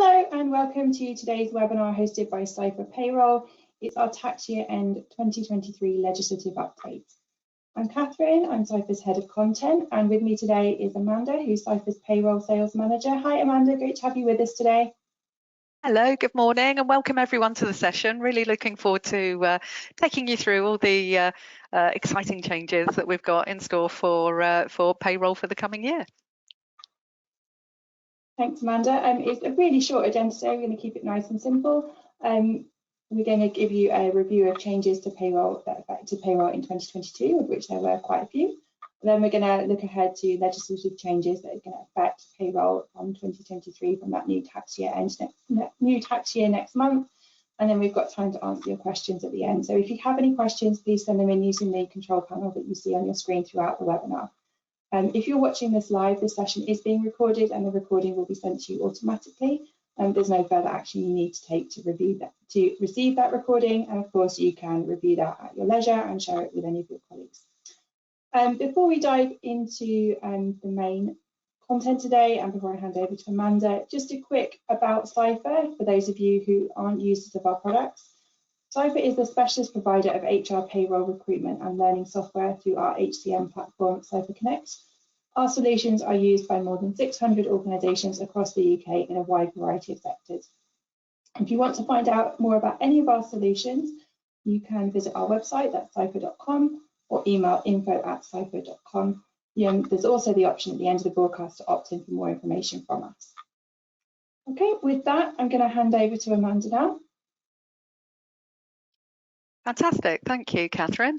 Hello and welcome to today's webinar hosted by Ciphr Payroll. It's our tax year end 2023 legislative update. I'm Catherine, I'm Ciphr's head of content, and with me today is Amanda, who's Ciphr's payroll sales manager. Hi Amanda, great to have you with us today. Hello, good morning and welcome everyone to the session. Really looking forward to taking you through all the exciting changes that we've got in store for payroll for the coming year. Thanks, Amanda. It's a really short agenda today. We're going to keep it nice and simple. We're going to give you a review of changes to payroll that affected payroll in 2022, of which there were quite a few. Then we're going to look ahead to legislative changes that are going to affect payroll from 2023 from that new tax year next month. And then we've got time to answer your questions at the end. So if you have any questions, please send them in using the control panel that you see on your screen throughout the webinar. If you're watching this live, this session is being recorded and the recording will be sent to you automatically. There's no further action you need to take to receive that recording. And of course, you can review that at your leisure and share it with any of your colleagues. Before we dive into the main content today and before I hand over to Amanda, just a quick about Ciphr for those of you who aren't users of our products. Ciphr is the specialist provider of HR payroll recruitment and learning software through our HCM platform, Ciphr Connect. Our solutions are used by more than 600 organisations across the UK in a wide variety of sectors. If you want to find out more about any of our solutions, you can visit our website, that's ciphr.com, or email info@ciphr.com. There's also the option at the end of the broadcast to opt in for more information from us. Okay, with that, I'm going to hand over to Amanda now. Fantastic, thank you, Catherine.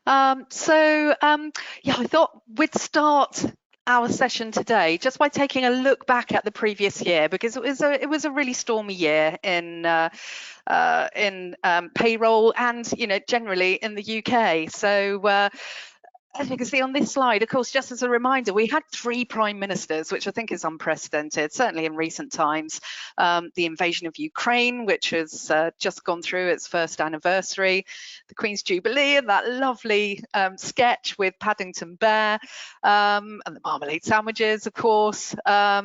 Yeah, I thought we'd start our session today just by taking a look back at the previous year, because it was a really stormy year in payroll and generally in the UK. So as you can see on this slide, of course, just as a reminder, we had 3 prime ministers, which I think is unprecedented, certainly in recent times. The invasion of Ukraine, which has just gone through its first anniversary, the Queen's Jubilee, and that lovely sketch with Paddington Bear, and the marmalade sandwiches, of course, a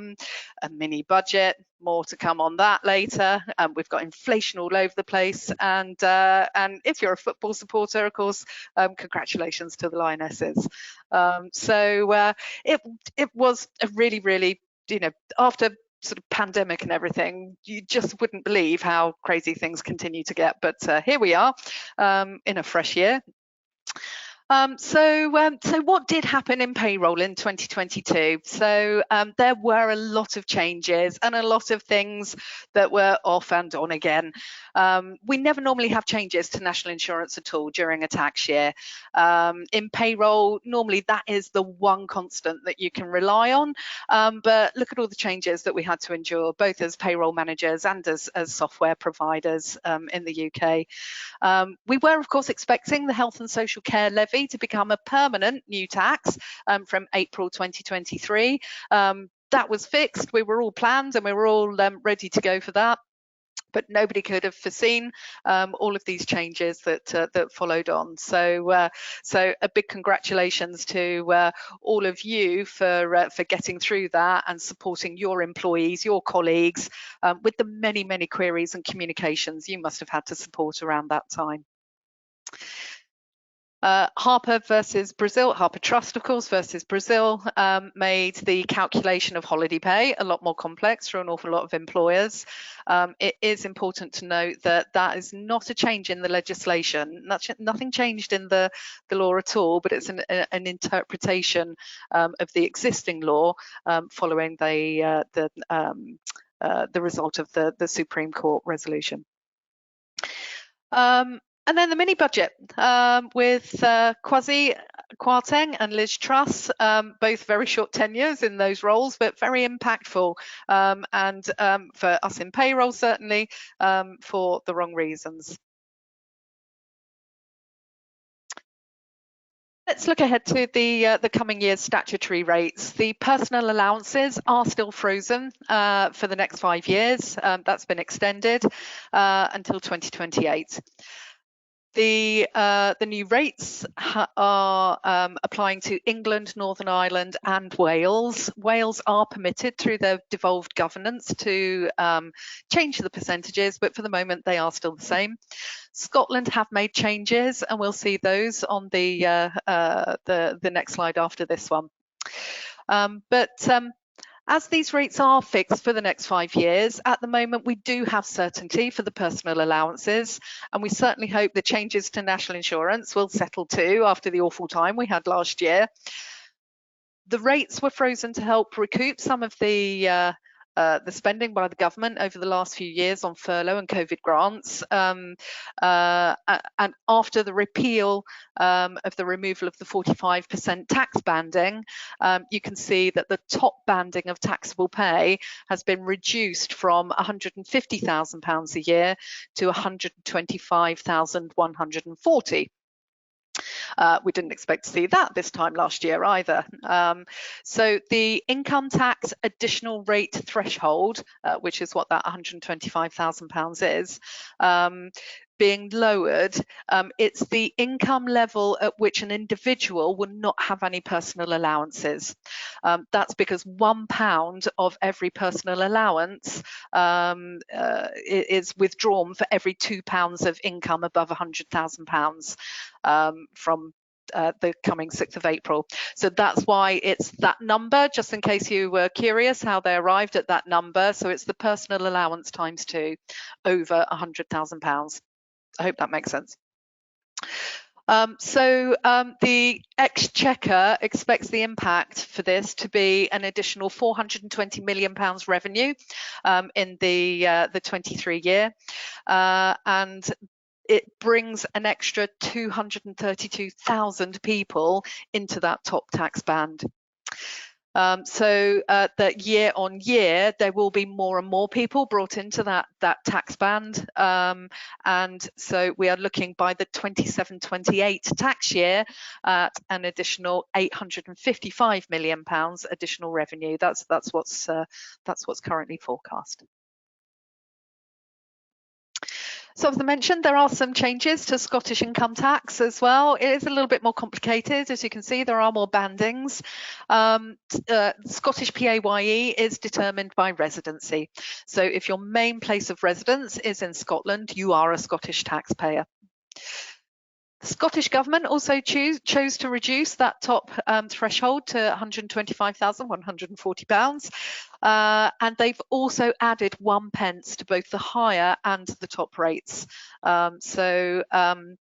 mini budget. More to come on that later. We've got inflation all over the place, and if you're a football supporter, of course, congratulations to the Lionesses. It was a really, after sort of pandemic and everything, you just wouldn't believe how crazy things continue to get. But here we are in a fresh year. So what did happen in payroll in 2022? So there were a lot of changes and a lot of things that were off and on again. We never normally have changes to national insurance at all during a tax year. In payroll, normally that is the one constant that you can rely on. But look at all the changes that we had to endure, both as payroll managers and as software providers in the UK. We were, of course, expecting the health and social care levy to become a permanent new tax from April 2023. That was fixed. We were all planned and we were all ready to go for that. But nobody could have foreseen all of these changes that followed on. So a big congratulations to all of you for getting through that and supporting your employees, your colleagues, with the many queries and communications you must have had to support around that time. Harper versus Brazil, Harper Trust, of course, versus Brazil, made the calculation of holiday pay a lot more complex for an awful lot of employers. It is important to note that that is not a change in the legislation. Nothing changed in the law at all, but it's an interpretation of the existing law following the result of the Supreme Court resolution. And then the mini budget with Kwasi Kwarteng and Liz Truss, both very short tenures in those roles, but very impactful, and for us in payroll, certainly, for the wrong reasons. Let's look ahead to the coming year's statutory rates. The personal allowances are still frozen for the next 5 years. That's been extended until 2028. The new rates are applying to England, Northern Ireland and Wales. Wales are permitted through their devolved governance to change the percentages, but for the moment they are still the same. Scotland have made changes, and we'll see those on the next slide after this one. As these rates are fixed for the next 5 years, at the moment we do have certainty for the personal allowances, and we certainly hope the changes to national insurance will settle too after the awful time we had last year. The rates were frozen to help recoup some of the spending by the government over the last few years on furlough and COVID grants. And after the repeal of the removal of the 45% tax banding, you can see that the top banding of taxable pay has been reduced from £150,000 a year to £125,140. We didn't expect to see that this time last year either. So the income tax additional rate threshold, which is what that £125,000 is, being lowered, it's the income level at which an individual will not have any personal allowances. That's because £1 of every personal allowance is withdrawn for every £2 of income above £100,000 from the coming 6th of April. So that's why it's that number, just in case you were curious how they arrived at that number. So it's the personal allowance times 2 over £100,000. I hope that makes sense. The Exchequer expects the impact for this to be an additional £420 million revenue in the 23 year, and it brings an extra 232,000 people into that top tax band. That year on year there will be more and more people brought into that tax band, and so we are looking by the 27-28 tax year at an additional £855 million additional revenue. That's what's currently forecast. So as I mentioned, there are some changes to Scottish income tax as well. It is a little bit more complicated. As you can see, there are more bandings. Scottish PAYE is determined by residency. So if your main place of residence is in Scotland, you are a Scottish taxpayer. The Scottish Government also chose to reduce that top threshold to £125,140, and they've also added 1 pence to both the higher and the top rates. The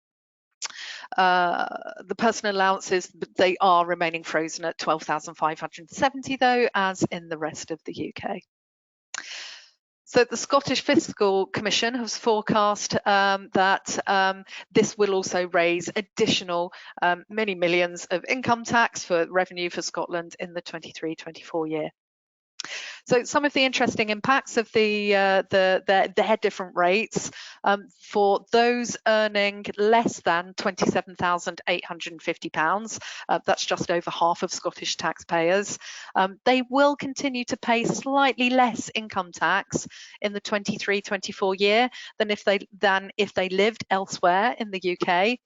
personal allowances, they are remaining frozen at £12,570 though, as in the rest of the UK. So the Scottish Fiscal Commission has forecast that this will also raise additional many millions of income tax for revenue for Scotland in the 23-24 year. So some of the interesting impacts of their different rates for those earning less than £27,850, that's just over half of Scottish taxpayers. They will continue to pay slightly less income tax in the 23-24 year than if they lived elsewhere in the UK.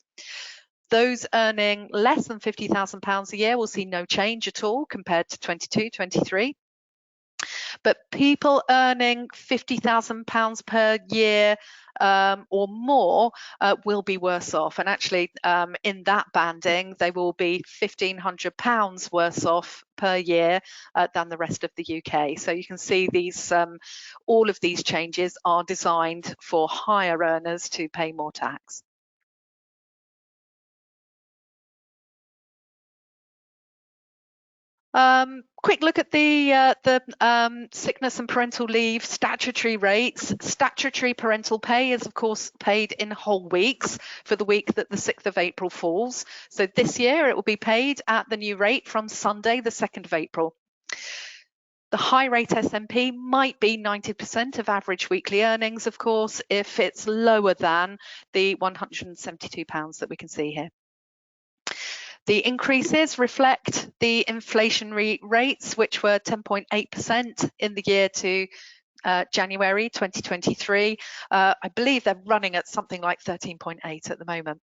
Those earning less than £50,000 a year will see no change at all compared to 22-23. But people earning £50,000 per year or more will be worse off. And actually, in that banding, they will be £1,500 worse off per year than the rest of the UK. So you can see these, all of these changes are designed for higher earners to pay more tax. Quick look at the sickness and parental leave statutory rates. Statutory parental pay is of course paid in whole weeks for the week that the 6th of April falls. So this year it will be paid at the new rate from Sunday the 2nd of April. The high rate SMP might be 90% of average weekly earnings, of course, if it's lower than the £172 that we can see here. The increases reflect the inflationary rates, which were 10.8% in the year to January 2023. I believe they're running at something like 13.8 at the moment.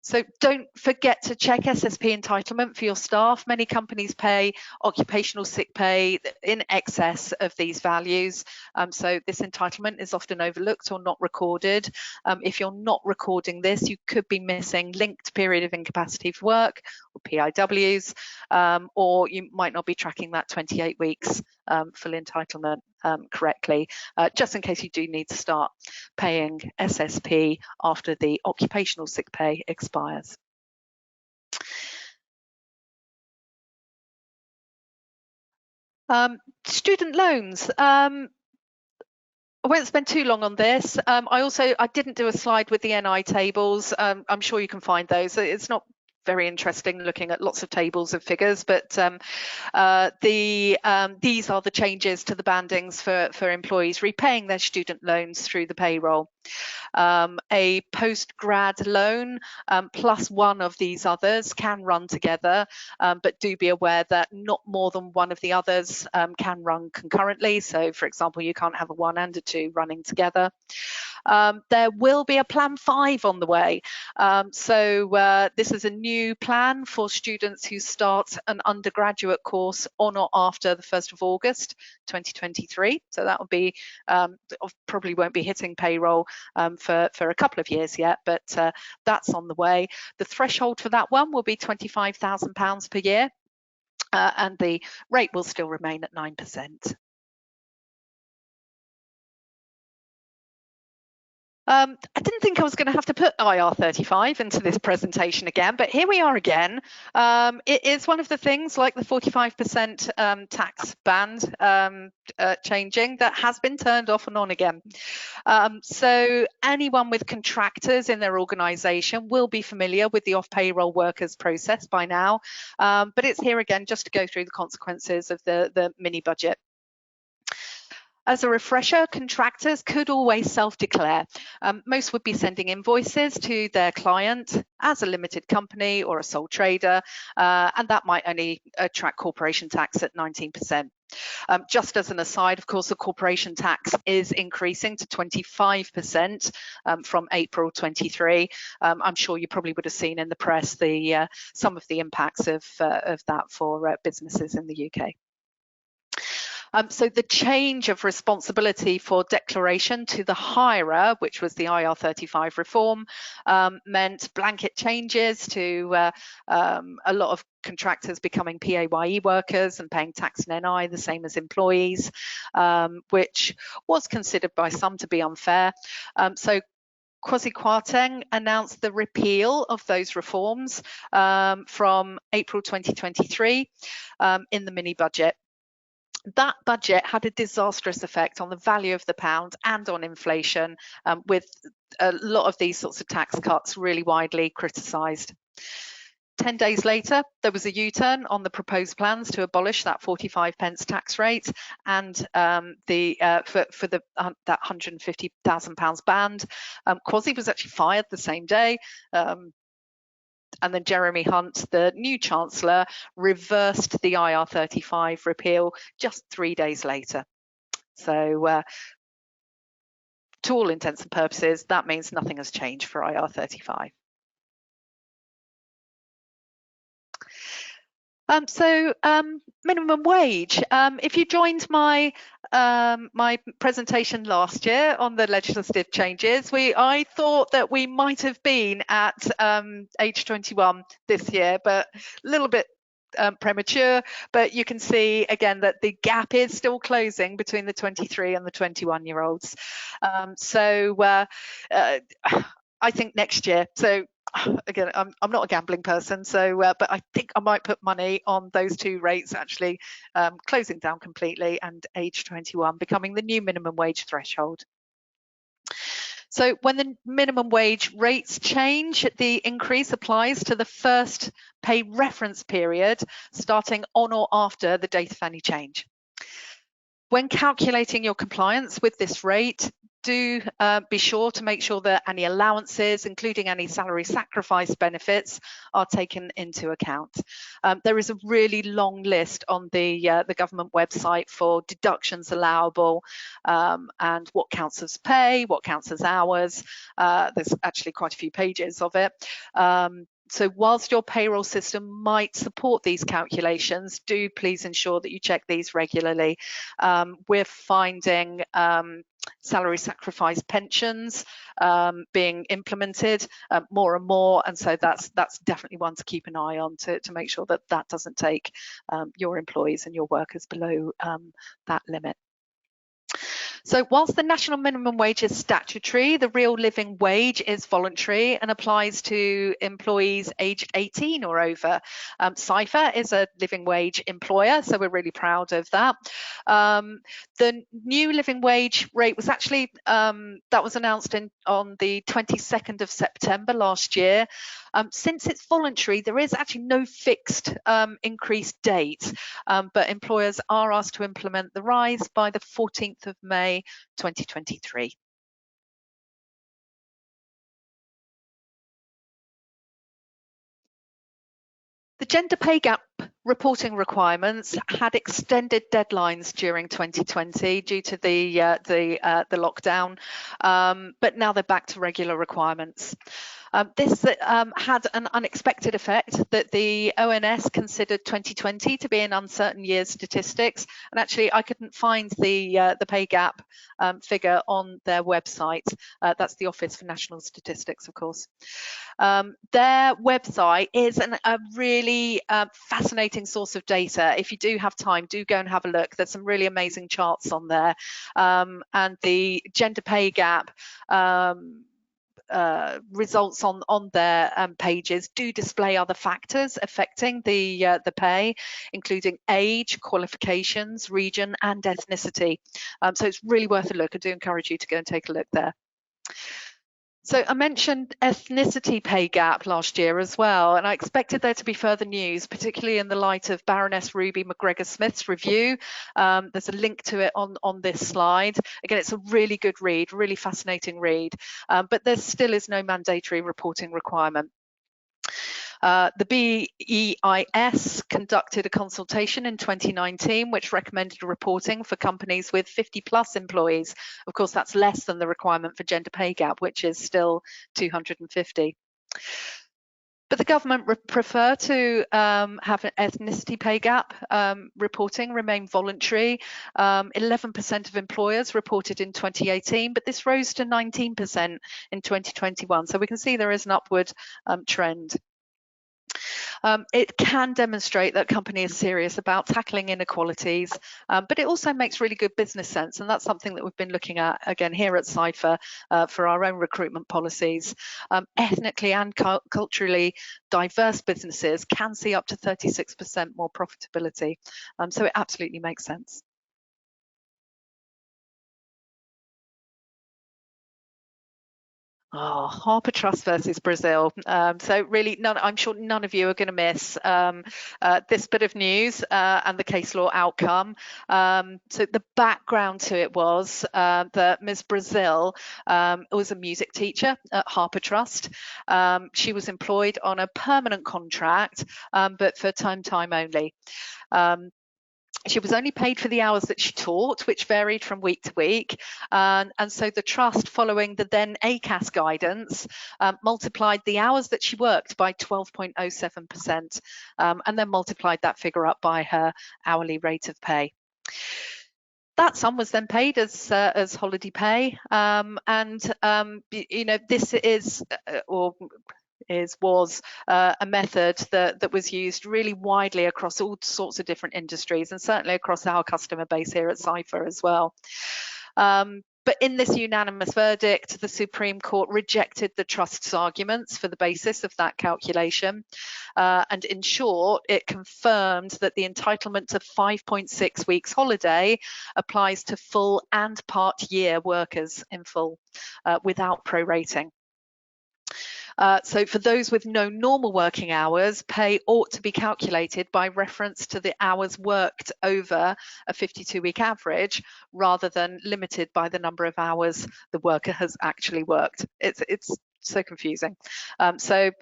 So don't forget to check SSP entitlement for your staff. Many companies pay occupational sick pay in excess of these values. So this entitlement is often overlooked or not recorded. If you're not recording this, you could be missing linked period of incapacity for work, or PIWs, or you might not be tracking that 28 weeks full entitlement correctly, just in case you do need to start paying SSP after the occupational sick pay expires. Student loans. I won't spend too long on this. I didn't do a slide with the NI tables. I'm sure you can find those. It's not very interesting looking at lots of tables of figures, but these are the changes to the bandings for employees repaying their student loans through the payroll. A post-grad loan plus one of these others can run together, but do be aware that not more than one of the others can run concurrently. So, for example, you can't have a 1 and a 2 running together. There will be a Plan 5 on the way. This is a new plan for students who start an undergraduate course on or after the 1st of August 2023. So that will be, probably won't be hitting payroll for a couple of years yet, but that's on the way. The threshold for that one will be £25,000 per year, and the rate will still remain at 9%. I didn't think I was going to have to put IR35 into this presentation again, but here we are again. It is one of the things, like the 45% tax band changing, that has been turned off and on again. So anyone with contractors in their organisation will be familiar with the off-payroll workers process by now, but it's here again just to go through the consequences of the mini budget. As a refresher, contractors could always self-declare. Most would be sending invoices to their client as a limited company or a sole trader, and that might only attract corporation tax at 19%. Just as an aside, of course, the corporation tax is increasing to 25% from April 23. I'm sure you probably would have seen in the press some of the impacts of that for businesses in the UK. So the change of responsibility for declaration to the hirer, which was the IR35 reform, meant blanket changes to a lot of contractors becoming PAYE workers and paying tax and NI the same as employees, which was considered by some to be unfair. So Kwasi Kwarteng announced the repeal of those reforms from April 2023 in the mini budget. That budget had a disastrous effect on the value of the pound and on inflation, with a lot of these sorts of tax cuts really widely criticised. 10 days later, there was a U-turn on the proposed plans to abolish that 45p tax rate, and for that £150,000 band. Kwasi was actually fired the same day. And then Jeremy Hunt, the new Chancellor, reversed the IR35 repeal just 3 days later. So to all intents and purposes, that means nothing has changed for IR35. Minimum wage. If you joined my presentation last year on the legislative changes, I thought that we might have been at age 21 this year, but a little bit premature. But you can see again that the gap is still closing between the 23 and the 21-year-olds. I think next year. So again, I'm not a gambling person, so but I think I might put money on those two rates actually closing down completely and age 21 becoming the new minimum wage threshold. So when the minimum wage rates change, the increase applies to the first pay reference period starting on or after the date of any change. When calculating your compliance with this rate, do be sure to make sure that any allowances, including any salary sacrifice benefits, are taken into account. There is a really long list on the government website for deductions allowable, and what counts as pay, what counts as hours. There's actually quite a few pages of it. So whilst your payroll system might support these calculations, do please ensure that you check these regularly. We're finding salary sacrifice pensions being implemented more and more, and so that's definitely one to keep an eye on to make sure that that doesn't take your employees and your workers below that limit. So whilst the national minimum wage is statutory, the real living wage is voluntary and applies to employees aged 18 or over. Ciphr is a living wage employer, so we're really proud of that. The new living wage rate was actually, that was announced on the 22nd of September last year. Since it's voluntary, there is actually no fixed increase date, but employers are asked to implement the rise by the 14th of May 2023. The gender pay gap reporting requirements had extended deadlines during 2020 due to the lockdown, but now they're back to regular requirements. This had an unexpected effect that the ONS considered 2020 to be an uncertain year's statistics, and actually I couldn't find the pay gap figure on their website. That's the Office for National Statistics, of course. Their website is a really fascinating source of data. If you do have time, do go and have a look. There's some really amazing charts on there, and the gender pay gap results on their pages do display other factors affecting the pay, including age, qualifications, region, and ethnicity. So it's really worth a look. I do encourage you to go and take a look there. So I mentioned ethnicity pay gap last year as well, and I expected there to be further news, particularly in the light of Baroness Ruby McGregor-Smith's review. There's a link to it on this slide. Again, it's a really good read, really fascinating read, but there still is no mandatory reporting requirement. The BEIS conducted a consultation in 2019 which recommended reporting for companies with 50+ employees. Of course, that's less than the requirement for gender pay gap, which is still 250. But the government prefer to have an ethnicity pay gap reporting remain voluntary. 11% of employers reported in 2018, but this rose to 19% in 2021. So we can see there is an upward trend. It can demonstrate that a company is serious about tackling inequalities, but it also makes really good business sense, and that's something that we've been looking at again here at Ciphr for our own recruitment policies. Ethnically and culturally diverse businesses can see up to 36% more profitability, so it absolutely makes sense. Oh, Harper Trust versus Brazil. So really, I'm sure none of you are going to miss this bit of news and the case law outcome. So the background to it was that Ms. Brazil was a music teacher at Harper Trust. She was employed on a permanent contract, but for term time only. She was only paid for the hours that she taught, which varied from week to week. And so the trust, following the then ACAS guidance, multiplied the hours that she worked by 12.07%, and then multiplied that figure up by her hourly rate of pay. That sum was then paid as holiday pay, you know, this is was a method that was used really widely across all sorts of different industries, and certainly across our customer base here at Ciphr as well. But in this unanimous verdict, the Supreme Court rejected the trust's arguments for the basis of that calculation. And in short, it confirmed that the entitlement to 5.6 weeks holiday applies to full and part year workers in full, without prorating. So for those with no normal working hours, pay ought to be calculated by reference to the hours worked over a 52-week average, rather than limited by the number of hours the worker has actually worked. It's so confusing. The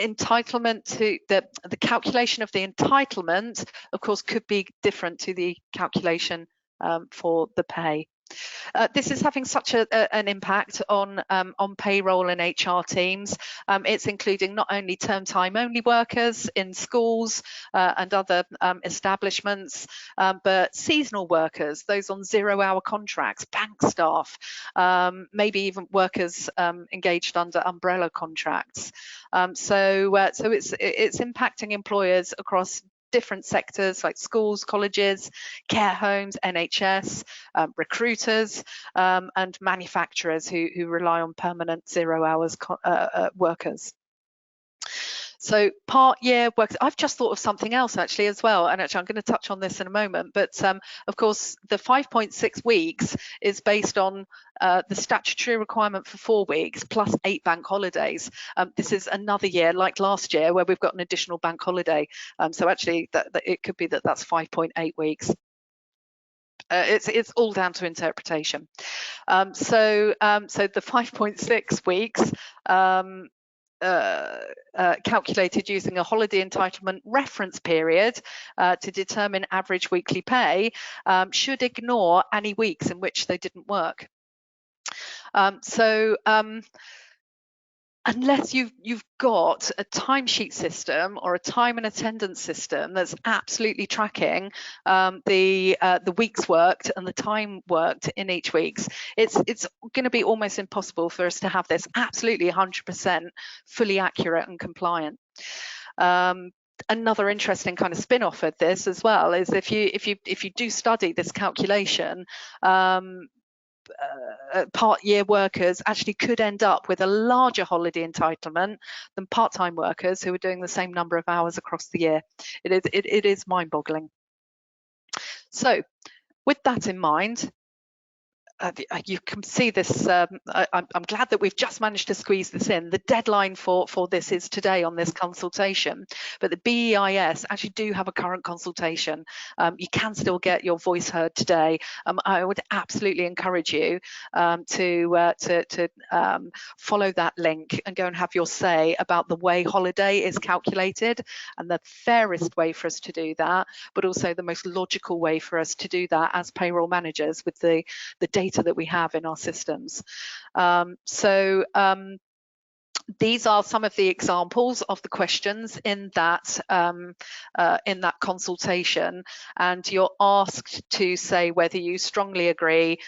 entitlement to the calculation of the entitlement, of course, could be different to the calculation for the pay. This is having such an impact on payroll and HR teams. It's including not only term time only workers in schools and other establishments, but seasonal workers, those on 0-hour contracts, bank staff, maybe even workers engaged under umbrella contracts. So it's impacting employers across different sectors like schools, colleges, care homes, NHS, recruiters, and manufacturers who rely on permanent 0 hours workers. So part-year workers, I've just thought of something else actually as well, and actually I'm going to touch on this in a moment, but of course the 5.6 weeks is based on the statutory requirement for 4 weeks plus 8 bank holidays. This is another year like last year where we've got an additional bank holiday, so actually it could be that's 5.8 weeks. It's all down to interpretation. So the 5.6 weeks calculated using a holiday entitlement reference period to determine average weekly pay should ignore any weeks in which they didn't work. Unless you've got a timesheet system or a time and attendance system that's absolutely tracking the weeks worked and the time worked in each week's, it's going to be almost impossible for us to have this absolutely 100% fully accurate and compliant. Another interesting kind of spin-off of this as well is if you do study this calculation, part-year workers actually could end up with a larger holiday entitlement than part-time workers who are doing the same number of hours across the year. It is mind-boggling. So with that in mind, you can see this. I'm glad that we've just managed to squeeze this in. The deadline for this is today on this consultation, but the BEIS actually do have a current consultation. You can still get your voice heard today. I would absolutely encourage you to follow that link and go and have your say about the way holiday is calculated and the fairest way for us to do that, but also the most logical way for us to do that as payroll managers with the data that we have in our systems. These are some of the examples of the questions in that consultation, and you're asked to say whether you strongly agree,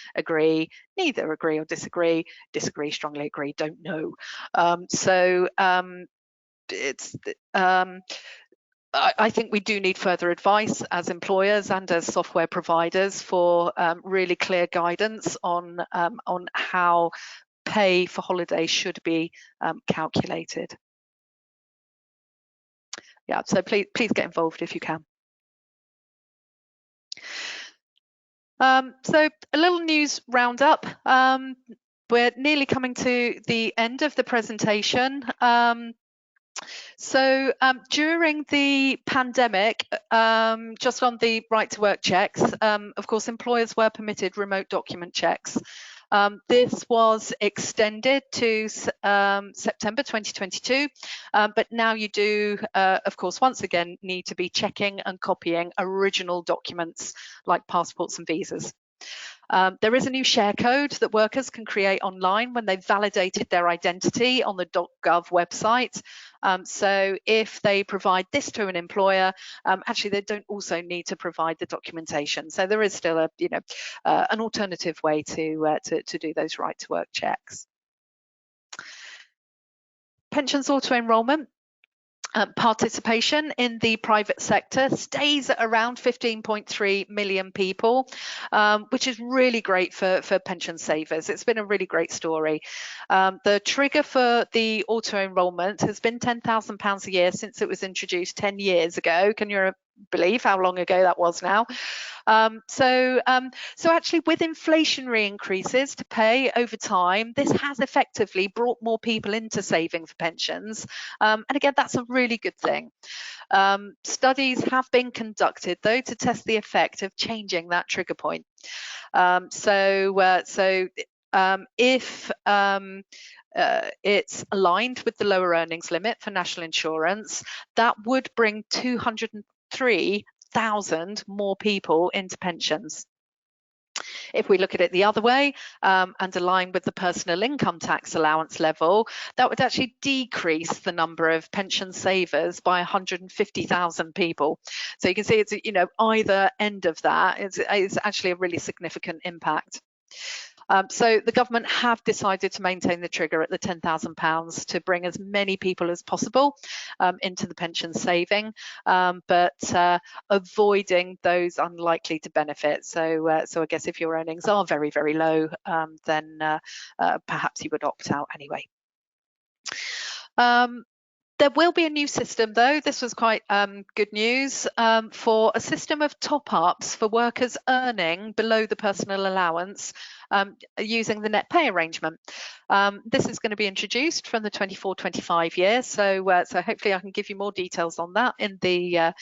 neither agree or disagree, strongly agree, don't know. I think we do need further advice as employers and as software providers for really clear guidance on how pay for holiday should be calculated. Yeah, so please get involved if you can. So a little news roundup. We're nearly coming to the end of the presentation. During the pandemic, just on the right to work checks, of course, employers were permitted remote document checks. This was extended to September 2022, but now you do, of course, once again, need to be checking and copying original documents like passports and visas. There is a new share code that workers can create online when they've validated their identity on the .gov website. So if they provide this to an employer, actually they don't also need to provide the documentation. So there is still a, an alternative way to do those right to work checks. Pensions auto enrolment. Participation in the private sector stays at around 15.3 million people, which is really great for pension savers. It's been a really great story. The trigger for the auto enrolment has been £10,000 a year since it was introduced 10 years ago. Can you believe how long ago that was now. So actually, with inflationary increases to pay over time, this has effectively brought more people into saving for pensions. And again, that's a really good thing. Studies have been conducted, though, to test the effect of changing that trigger point. If it's aligned with the lower earnings limit for national insurance, that would bring 203,000 more people into pensions. If we look at it the other way and align with the personal income tax allowance level, that would actually decrease the number of pension savers by 150,000 people. So you can see it's, either end of that is actually a really significant impact. So the government have decided to maintain the trigger at the £10,000 to bring as many people as possible into the pension saving, but avoiding those unlikely to benefit. So I guess if your earnings are very, very low, then perhaps you would opt out anyway. There will be a new system, though. This was quite good news for a system of top-ups for workers earning below the personal allowance using the net pay arrangement. This is going to be introduced from the 24-25 year, so hopefully I can give you more details on that in the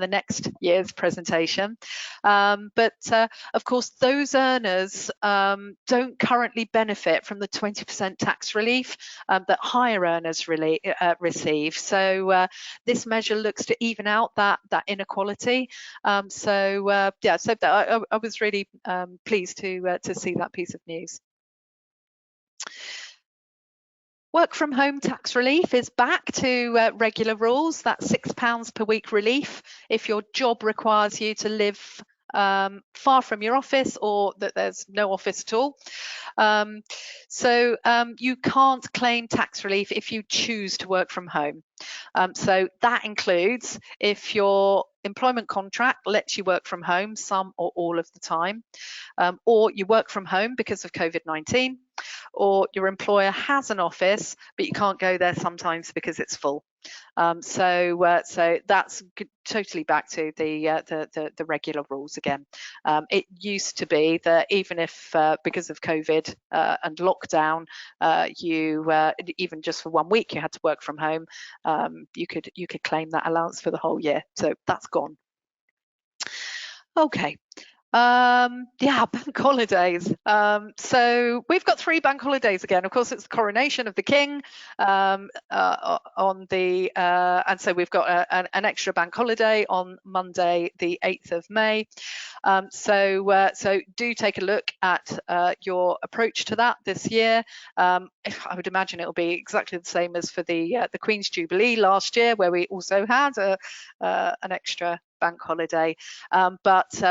next year's presentation. But of course, those earners don't currently benefit from the 20% tax relief that higher earners receive. So this measure looks to even out that inequality. I was really pleased to see that piece of news. Work from home tax relief is back to regular rules. That's £6 per week relief if your job requires you to live far from your office or that there's no office at all. You can't claim tax relief if you choose to work from home. So that includes if your employment contract lets you work from home some or all of the time, or you work from home because of COVID-19, or your employer has an office but you can't go there sometimes because it's full. So that's totally back to the regular rules again. It used to be that even if because of COVID and lockdown, you even just for 1 week you had to work from home, you could claim that allowance for the whole year. So that's gone. Okay. Bank holidays. So we've got 3 bank holidays again. Of course, it's the coronation of the King and so we've got an extra bank holiday on Monday, the 8th of May. So do take a look at your approach to that this year. I would imagine it will be exactly the same as for the Queen's Jubilee last year, where we also had an extra bank holiday, but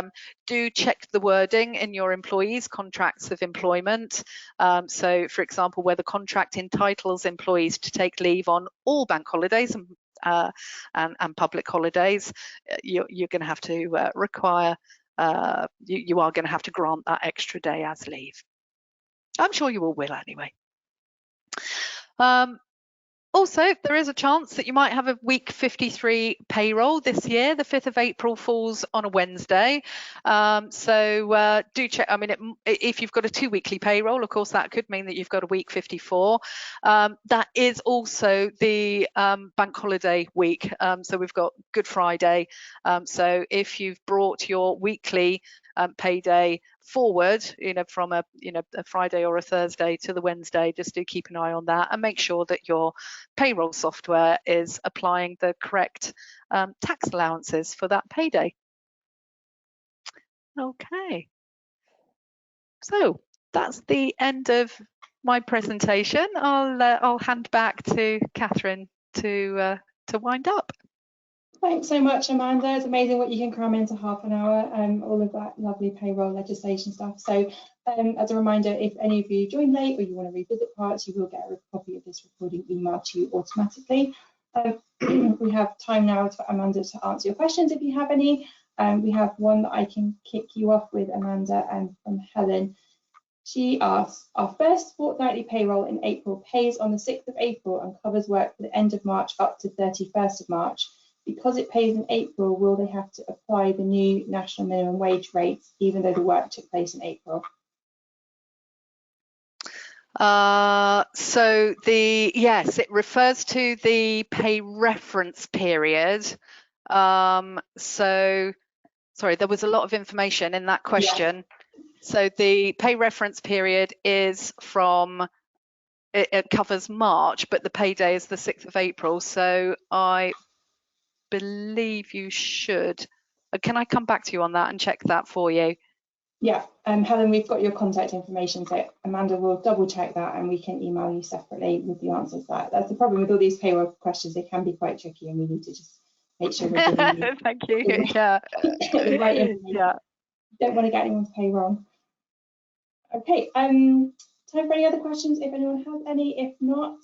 do check the wording in your employees' contracts of employment. So, for example, where the contract entitles employees to take leave on all bank holidays and public holidays, you're going to have to require, you are going to have to grant that extra day as leave. I'm sure you all will anyway. Also, there is a chance that you might have a week 53 payroll this year. The 5th of April falls on a Wednesday. So do check. I mean, if you've got a 2 weekly payroll, of course, that could mean that you've got a week 54. That is also the bank holiday week. So we've got Good Friday. So if you've brought your weekly payday forward, from a Friday or a Thursday to the Wednesday, just do keep an eye on that and make sure that your payroll software is applying the correct tax allowances for that payday. Okay, so that's the end of my presentation. I'll hand back to Catherine to wind up. Thanks so much, Amanda. It's amazing what you can cram into half an hour, all of that lovely payroll legislation stuff. So as a reminder, if any of you join late or you want to revisit parts, you will get a copy of this recording emailed to you automatically. We have time now for Amanda to answer your questions if you have any. We have one that I can kick you off with, Amanda, and from Helen. She asks, our first fortnightly payroll in April pays on the 6th of April and covers work for the end of March up to 31st of March. because it pays in April, will they have to apply the new national minimum wage rates even though the work took place in April? Yes, it refers to the pay reference period. Sorry, there was a lot of information in that question. Yeah. So the pay reference period is it covers March, but the payday is the 6th of April. So I believe you should. Can I come back to you on that and check that for you? Yeah, Helen, we've got your contact information, so Amanda will double check that and we can email you separately with the answers to that. That's the problem with all these payroll questions, they can be quite tricky and we need to just make sure we're giving you Thank you. Yeah. the right information. Yeah. Don't want to get anyone's pay wrong. Okay, time for any other questions if anyone has any. If not,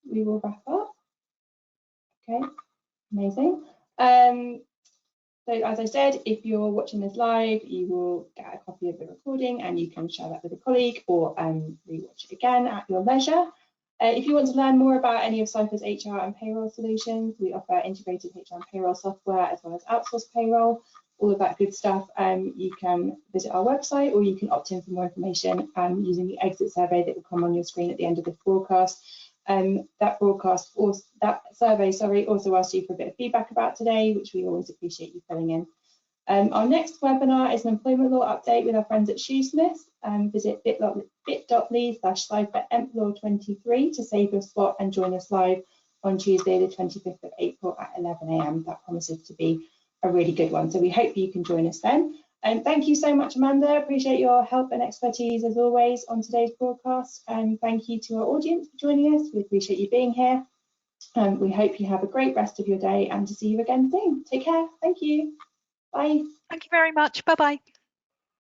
we will wrap up. Okay, amazing. So as I said, if you're watching this live, you will get a copy of the recording and you can share that with a colleague or rewatch it again at your leisure. If you want to learn more about any of Ciphr's HR and payroll solutions, we offer integrated HR and payroll software as well as outsourced payroll, all of that good stuff. You can visit our website or you can opt in for more information using the exit survey that will come on your screen at the end of this broadcast. That survey also asks you for a bit of feedback about today, which we always appreciate you filling in. Our next webinar is an employment law update with our friends at Shoesmiths. Visit bit.ly/cypher-emplaw23 to save your spot and join us live on Tuesday, the 25th of April at 11 AM. That promises to be a really good one. So we hope you can join us then. Thank you so much, Amanda. Appreciate your help and expertise as always on today's broadcast. Thank you to our audience for joining us. We appreciate you being here. We hope you have a great rest of your day and to see you again soon. Take care. Thank you. Bye. Thank you very much. Bye-bye.